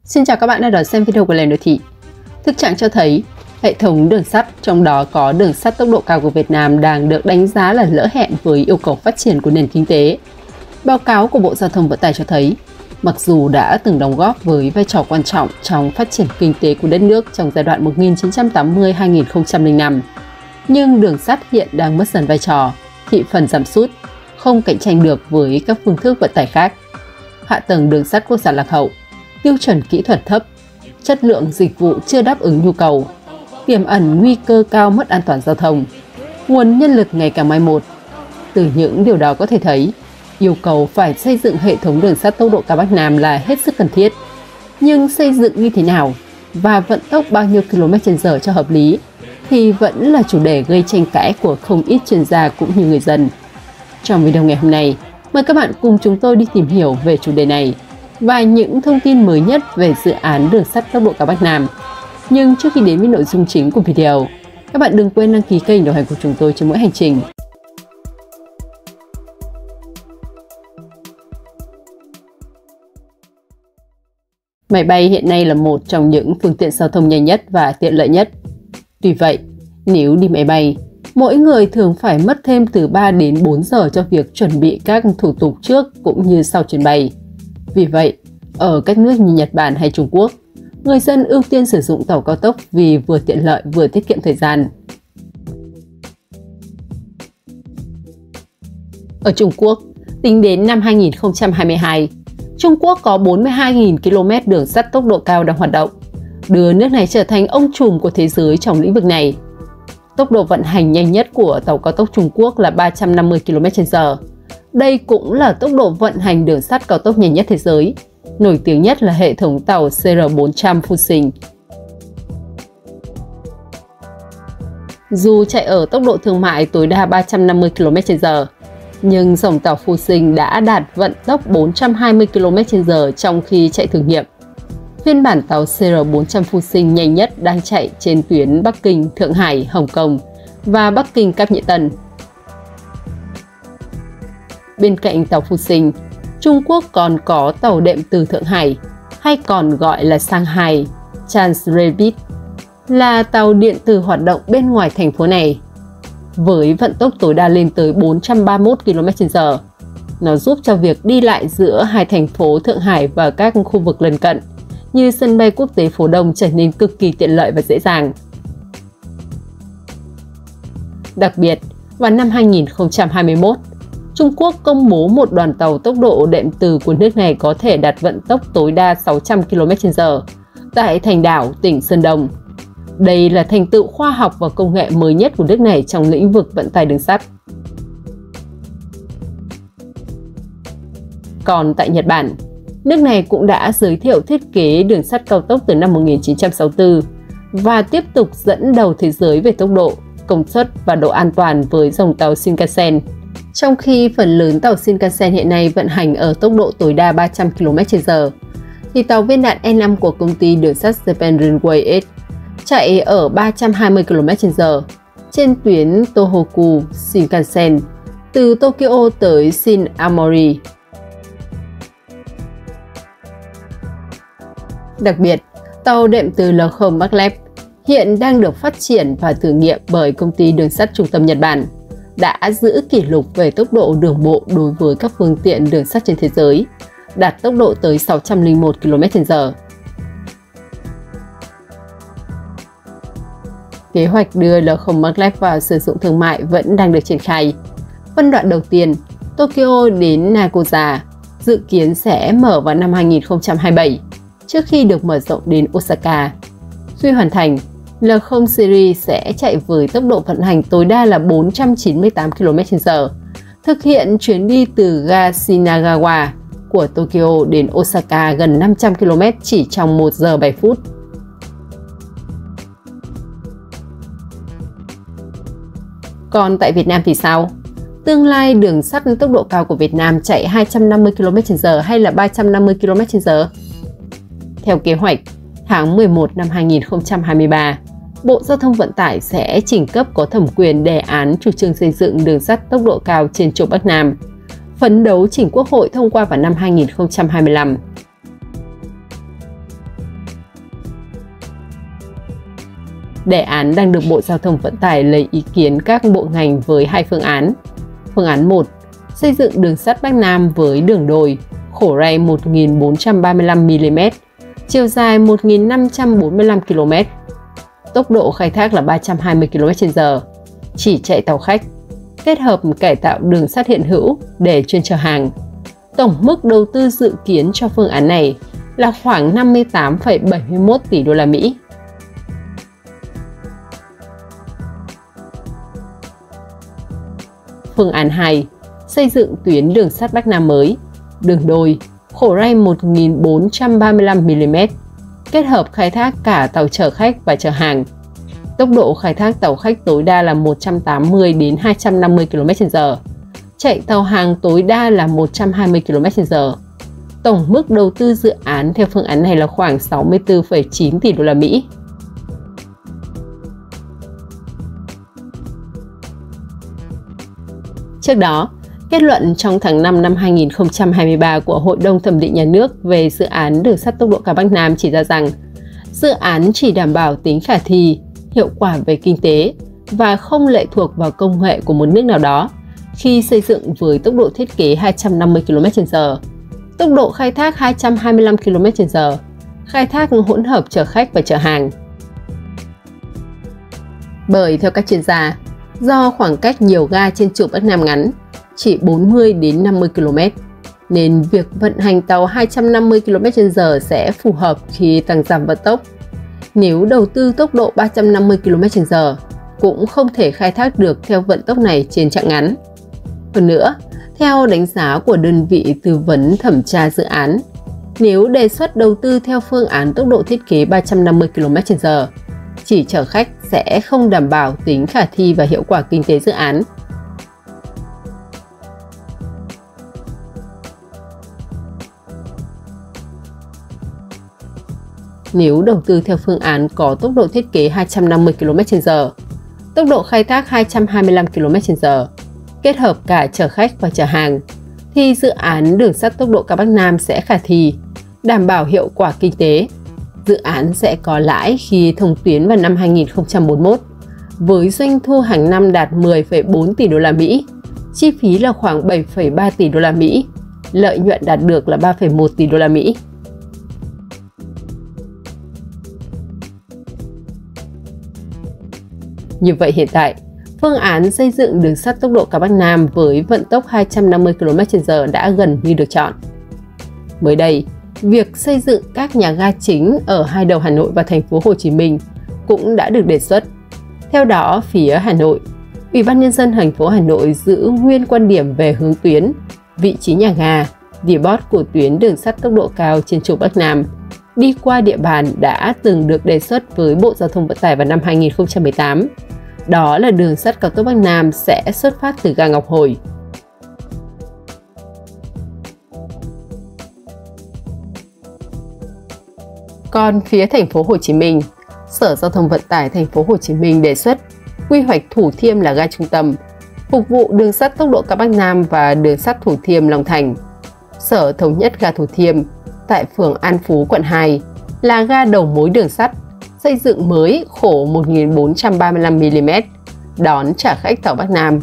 Xin chào các bạn đã đón xem video của Lèo Đô Thị. Thực trạng cho thấy, hệ thống đường sắt, trong đó có đường sắt tốc độ cao của Việt Nam đang được đánh giá là lỡ hẹn với yêu cầu phát triển của nền kinh tế. Báo cáo của Bộ Giao thông Vận tải cho thấy, mặc dù đã từng đóng góp với vai trò quan trọng trong phát triển kinh tế của đất nước trong giai đoạn 1980-2005, nhưng đường sắt hiện đang mất dần vai trò, thị phần giảm sút, không cạnh tranh được với các phương thức vận tải khác. Hạ tầng đường sắt quốc gia lạc hậu, tiêu chuẩn kỹ thuật thấp, chất lượng dịch vụ chưa đáp ứng nhu cầu, tiềm ẩn nguy cơ cao mất an toàn giao thông, nguồn nhân lực ngày càng mai một. Từ những điều đó có thể thấy, yêu cầu phải xây dựng hệ thống đường sắt tốc độ cao Bắc Nam là hết sức cần thiết. Nhưng xây dựng như thế nào và vận tốc bao nhiêu km/h cho hợp lý thì vẫn là chủ đề gây tranh cãi của không ít chuyên gia cũng như người dân. Trong video ngày hôm nay, mời các bạn cùng chúng tôi đi tìm hiểu về chủ đề này và những thông tin mới nhất về dự án đường sắt tốc độ cao Bắc Nam. Nhưng trước khi đến với nội dung chính của video, các bạn đừng quên đăng ký kênh đồng hành của chúng tôi trên mỗi hành trình. Máy bay hiện nay là một trong những phương tiện giao thông nhanh nhất và tiện lợi nhất. Tuy vậy, nếu đi máy bay, mỗi người thường phải mất thêm từ 3 đến 4 giờ cho việc chuẩn bị các thủ tục trước cũng như sau chuyến bay. Vì vậy, ở các nước như Nhật Bản hay Trung Quốc, người dân ưu tiên sử dụng tàu cao tốc vì vừa tiện lợi vừa tiết kiệm thời gian. Ở Trung Quốc, tính đến năm 2022, Trung Quốc có 42.000 km đường sắt tốc độ cao đang hoạt động, đưa nước này trở thành ông trùm của thế giới trong lĩnh vực này. Tốc độ vận hành nhanh nhất của tàu cao tốc Trung Quốc là 350 km/h. Đây cũng là tốc độ vận hành đường sắt cao tốc nhanh nhất thế giới. Nổi tiếng nhất là hệ thống tàu CR400 Fuxing. Dù chạy ở tốc độ thương mại tối đa 350 km/h, nhưng dòng tàu Fuxing đã đạt vận tốc 420 km/h trong khi chạy thử nghiệm. Phiên bản tàu CR400 Fuxing nhanh nhất đang chạy trên tuyến Bắc Kinh, Thượng Hải, Hồng Kông và Bắc Kinh, Cáp Nhĩ Tân. Bên cạnh tàu Fuxing, Trung Quốc còn có tàu đệm từ Thượng Hải, hay còn gọi là Shanghai Transrapid, là tàu điện tử hoạt động bên ngoài thành phố này. Với vận tốc tối đa lên tới 431 km/h, nó giúp cho việc đi lại giữa hai thành phố Thượng Hải và các khu vực lân cận, như sân bay quốc tế Phố Đông trở nên cực kỳ tiện lợi và dễ dàng. Đặc biệt, vào năm 2021, Trung Quốc công bố một đoàn tàu tốc độ đệm từ của nước này có thể đạt vận tốc tối đa 600 km/h tại Thành Đảo, tỉnh Sơn Đông. Đây là thành tựu khoa học và công nghệ mới nhất của nước này trong lĩnh vực vận tải đường sắt. Còn tại Nhật Bản, nước này cũng đã giới thiệu thiết kế đường sắt cao tốc từ năm 1964 và tiếp tục dẫn đầu thế giới về tốc độ, công suất và độ an toàn với dòng tàu Shinkansen. Trong khi phần lớn tàu Shinkansen hiện nay vận hành ở tốc độ tối đa 300 km/h, thì tàu viên đạn E5 của công ty đường sắt Japan Railway S chạy ở 320 km/h trên tuyến Tohoku Shinkansen từ Tokyo tới Shin Aomori. Đặc biệt, tàu đệm từ Lokomotiv Maglev hiện đang được phát triển và thử nghiệm bởi công ty đường sắt trung tâm Nhật Bản, đã giữ kỷ lục về tốc độ đường bộ đối với các phương tiện đường sắt trên thế giới, đạt tốc độ tới 601 km/h. Kế hoạch đưa Lokomotiv Maglev vào sử dụng thương mại vẫn đang được triển khai. Phân đoạn đầu tiên, Tokyo đến Nagoya, dự kiến sẽ mở vào năm 2027, trước khi được mở rộng đến Osaka. Khi hoàn thành, L0 Series sẽ chạy với tốc độ vận hành tối đa là 498 km/h, thực hiện chuyến đi từ ga Shinagawa của Tokyo đến Osaka gần 500 km chỉ trong 1 giờ 7 phút. Còn tại Việt Nam thì sao? Tương lai đường sắt tốc độ cao của Việt Nam chạy 250 km/h hay là 350 km/h? Theo kế hoạch, tháng 11 năm 2023, Bộ Giao thông Vận tải sẽ trình cấp có thẩm quyền đề án chủ trương xây dựng đường sắt tốc độ cao trên trục Bắc Nam, phấn đấu chỉnh Quốc hội thông qua vào năm 2025. Đề án đang được Bộ Giao thông Vận tải lấy ý kiến các bộ ngành với hai phương án. Phương án 1. Xây dựng đường sắt Bắc Nam với đường đồi, khổ ray 1.435 mm, chiều dài 1.545 km. Tốc độ khai thác là 320 km/h, chỉ chạy tàu khách, kết hợp cải tạo đường sắt hiện hữu để chuyên chở hàng. Tổng mức đầu tư dự kiến cho phương án này là khoảng 58,71 tỷ đô la Mỹ. Phương án 2. Xây dựng tuyến đường sắt Bắc Nam mới, đường đồi, khổ ray 1.435 mm, kết hợp khai thác cả tàu chở khách và chở hàng. Tốc độ khai thác tàu khách tối đa là 180 đến 250 km/h, chạy tàu hàng tối đa là 120 km/h. Tổng mức đầu tư dự án theo phương án này là khoảng 64,9 tỷ đô la Mỹ. Trước đó, kết luận trong tháng 5 năm 2023 của Hội đồng Thẩm định Nhà nước về dự án đường sắt tốc độ cao Bắc Nam chỉ ra rằng dự án chỉ đảm bảo tính khả thi, hiệu quả về kinh tế và không lệ thuộc vào công nghệ của một nước nào đó khi xây dựng với tốc độ thiết kế 250 km/h, tốc độ khai thác 225 km/h, khai thác hỗn hợp chở khách và chở hàng. Bởi theo các chuyên gia, do khoảng cách nhiều ga trên trục Bắc Nam ngắn, chỉ 40 đến 50 km, nên việc vận hành tàu 250 km/h sẽ phù hợp khi tăng giảm vận tốc. Nếu đầu tư tốc độ 350 km/h, cũng không thể khai thác được theo vận tốc này trên chặng ngắn. Hơn nữa, theo đánh giá của đơn vị tư vấn thẩm tra dự án, nếu đề xuất đầu tư theo phương án tốc độ thiết kế 350 km/h, chỉ chở khách sẽ không đảm bảo tính khả thi và hiệu quả kinh tế dự án. Nếu đầu tư theo phương án có tốc độ thiết kế 250 km/h, tốc độ khai thác 225 km/h, kết hợp cả chở khách và chở hàng, thì dự án đường sắt tốc độ cao Bắc Nam sẽ khả thi, đảm bảo hiệu quả kinh tế. Dự án sẽ có lãi khi thông tuyến vào năm 2041, với doanh thu hàng năm đạt 10,4 tỷ đô la Mỹ, chi phí là khoảng 7,3 tỷ đô la Mỹ, lợi nhuận đạt được là 3,1 tỷ đô la Mỹ. Như vậy hiện tại, phương án xây dựng đường sắt tốc độ cao Bắc Nam với vận tốc 250 km/h đã gần như được chọn. Mới đây, việc xây dựng các nhà ga chính ở hai đầu Hà Nội và thành phố Hồ Chí Minh cũng đã được đề xuất. Theo đó, phía Hà Nội, Ủy ban Nhân dân thành phố Hà Nội giữ nguyên quan điểm về hướng tuyến, vị trí nhà ga, depot của tuyến đường sắt tốc độ cao trên trục Bắc Nam đi qua địa bàn đã từng được đề xuất với Bộ Giao thông Vận tải vào năm 2018. Đó là đường sắt cao tốc Bắc Nam sẽ xuất phát từ ga Ngọc Hồi. Còn phía thành phố Hồ Chí Minh, Sở Giao thông Vận tải thành phố Hồ Chí Minh đề xuất quy hoạch Thủ Thiêm là ga trung tâm, phục vụ đường sắt tốc độ cao Bắc Nam và đường sắt Thủ Thiêm Long Thành. Sở thống nhất ga Thủ Thiêm tại phường An Phú, quận 2 là ga đầu mối đường sắt, xây dựng mới khổ 1.435 mm, đón trả khách tàu Bắc Nam,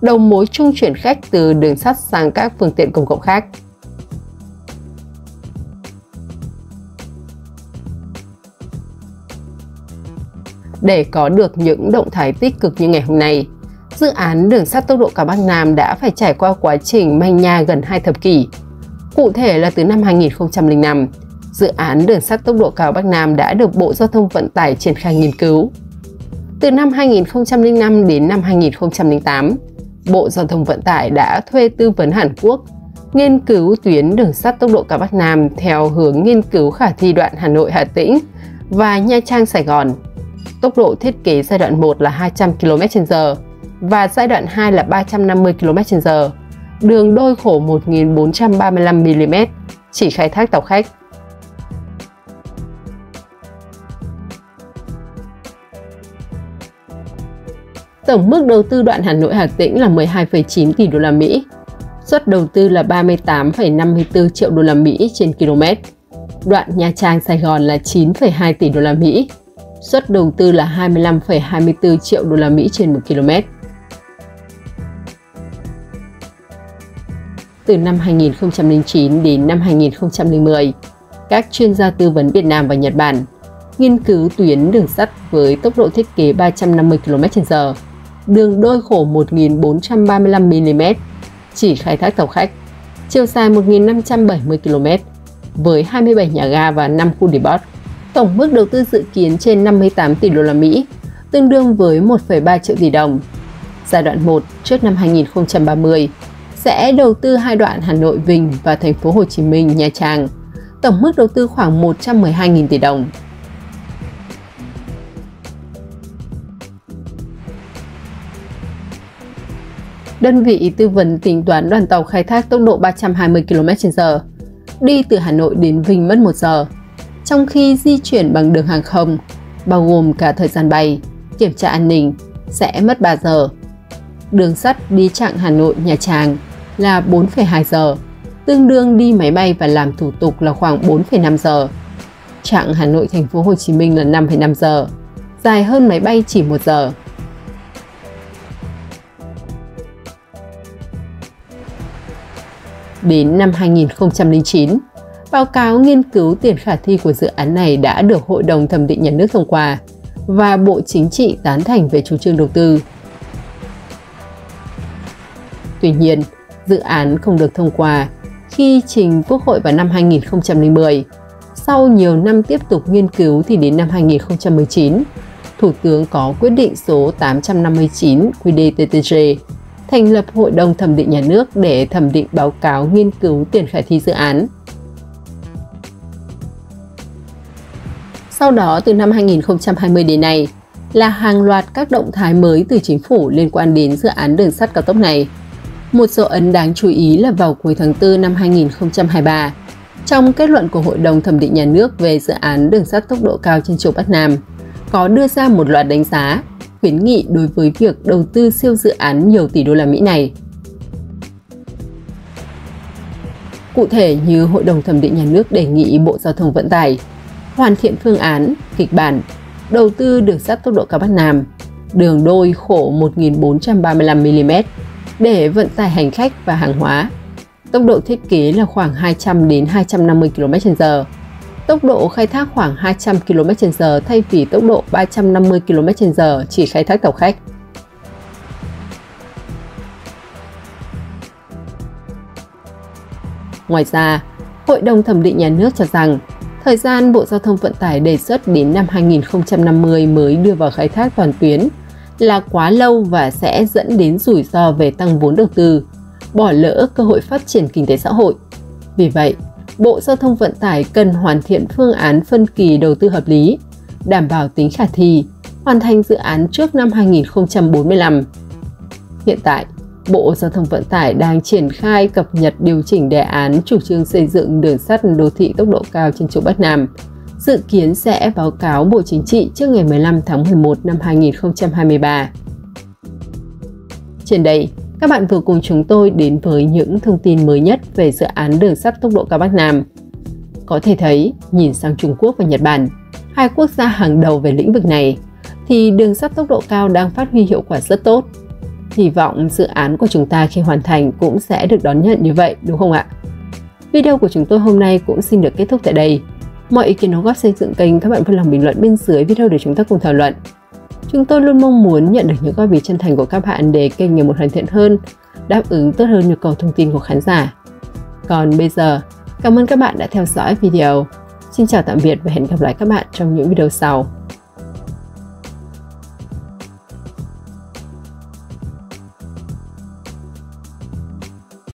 đầu mối trung chuyển khách từ đường sắt sang các phương tiện công cộng khác. Để có được những động thái tích cực như ngày hôm nay, dự án đường sắt tốc độ cao Bắc Nam đã phải trải qua quá trình manh nha gần 2 thập kỷ. Cụ thể là từ năm 2005, dự án đường sắt tốc độ cao Bắc Nam đã được Bộ Giao thông Vận tải triển khai nghiên cứu. Từ năm 2005 đến năm 2008, Bộ Giao thông Vận tải đã thuê tư vấn Hàn Quốc nghiên cứu tuyến đường sắt tốc độ cao Bắc Nam theo hướng nghiên cứu khả thi đoạn Hà Nội - Hà Tĩnh và Nha Trang - Sài Gòn. Tốc độ thiết kế giai đoạn 1 là 200 km/h và giai đoạn 2 là 350 km/h. Đường đôi khổ 1.435 mm, chỉ khai thác tàu khách. Tổng mức đầu tư đoạn Hà Nội - Hà Tĩnh là 12,9 tỷ đô la Mỹ. Suất đầu tư là 38,54 triệu đô la Mỹ trên km. Đoạn Nha Trang - Sài Gòn là 9,2 tỷ đô la Mỹ. Suất đầu tư là 25,24 triệu đô la Mỹ trên 1 km. Từ năm 2009 đến năm 2010, các chuyên gia tư vấn Việt Nam và Nhật Bản nghiên cứu tuyến đường sắt với tốc độ thiết kế 350 km/h, đường đôi khổ 1435 mm, chỉ khai thác tàu khách, chiều dài 1570 km, với 27 nhà ga và 5 khu depot. Tổng mức đầu tư dự kiến trên 58 tỷ đô la Mỹ, tương đương với 1,3 triệu tỷ đồng. Giai đoạn 1 trước năm 2030 sẽ đầu tư 2 đoạn Hà Nội Vinh và thành phố Hồ Chí Minh Nha Trang. Tổng mức đầu tư khoảng 112.000 tỷ đồng. Đơn vị tư vấn tính toán đoàn tàu khai thác tốc độ 320 km/h, đi từ Hà Nội đến Vinh mất 1 giờ, trong khi di chuyển bằng đường hàng không, bao gồm cả thời gian bay, kiểm tra an ninh, sẽ mất 3 giờ. Đường sắt đi chặng Hà Nội Nha Trang là 4,2 giờ, tương đương đi máy bay và làm thủ tục là khoảng 4,5 giờ. Chặng Hà Nội thành phố Hồ Chí Minh là 5,5 giờ, dài hơn máy bay chỉ 1 giờ. Đến năm 2009, báo cáo nghiên cứu tiền khả thi của dự án này đã được Hội đồng Thẩm định Nhà nước thông qua và Bộ Chính trị tán thành về chủ trương đầu tư. Tuy nhiên, dự án không được thông qua khi trình Quốc hội vào năm 2010. Sau nhiều năm tiếp tục nghiên cứu thì đến năm 2019, Thủ tướng có quyết định số 859 QĐ-TTG thành lập Hội đồng Thẩm định Nhà nước để thẩm định báo cáo nghiên cứu tiền khả thi dự án. Sau đó, từ năm 2020 đến nay, là hàng loạt các động thái mới từ chính phủ liên quan đến dự án đường sắt cao tốc này. Một dấu ấn đáng chú ý là vào cuối tháng 4 năm 2023, trong kết luận của Hội đồng Thẩm định Nhà nước về dự án đường sắt tốc độ cao trên trục Bắc Nam, có đưa ra một loạt đánh giá, khuyến nghị đối với việc đầu tư siêu dự án nhiều tỷ đô la Mỹ này. Cụ thể như Hội đồng Thẩm định Nhà nước đề nghị Bộ Giao thông Vận tải hoàn thiện phương án, kịch bản, đầu tư đường sắt tốc độ cao Bắc Nam, đường đôi khổ 1435 mm để vận tải hành khách và hàng hóa. Tốc độ thiết kế là khoảng 200 đến 250 km/h. Tốc độ khai thác khoảng 200 km/h thay vì tốc độ 350 km/h chỉ khai thác tàu khách. Ngoài ra, Hội đồng Thẩm định Nhà nước cho rằng thời gian Bộ Giao thông Vận tải đề xuất đến năm 2050 mới đưa vào khai thác toàn tuyến là quá lâu và sẽ dẫn đến rủi ro về tăng vốn đầu tư, bỏ lỡ cơ hội phát triển kinh tế xã hội. Vì vậy, Bộ Giao thông Vận tải cần hoàn thiện phương án phân kỳ đầu tư hợp lý, đảm bảo tính khả thi, hoàn thành dự án trước năm 2045. Hiện tại, Bộ Giao thông Vận tải đang triển khai cập nhật điều chỉnh đề án chủ trương xây dựng đường sắt đô thị tốc độ cao trên trục Bắc Nam, dự kiến sẽ báo cáo Bộ Chính trị trước ngày 15 tháng 11 năm 2023. Trên đây, các bạn vừa cùng chúng tôi đến với những thông tin mới nhất về dự án đường sắt tốc độ cao Bắc Nam. Có thể thấy, nhìn sang Trung Quốc và Nhật Bản, hai quốc gia hàng đầu về lĩnh vực này, thì đường sắt tốc độ cao đang phát huy hiệu quả rất tốt. Hy vọng dự án của chúng ta khi hoàn thành cũng sẽ được đón nhận như vậy, đúng không ạ? Video của chúng tôi hôm nay cũng xin được kết thúc tại đây. Mọi ý kiến đóng góp xây dựng kênh các bạn vui lòng bình luận bên dưới video để chúng ta cùng thảo luận. Chúng tôi luôn mong muốn nhận được những góp ý chân thành của các bạn để kênh ngày một hoàn thiện hơn, đáp ứng tốt hơn nhu cầu thông tin của khán giả. Còn bây giờ, cảm ơn các bạn đã theo dõi video. Xin chào tạm biệt và hẹn gặp lại các bạn trong những video sau.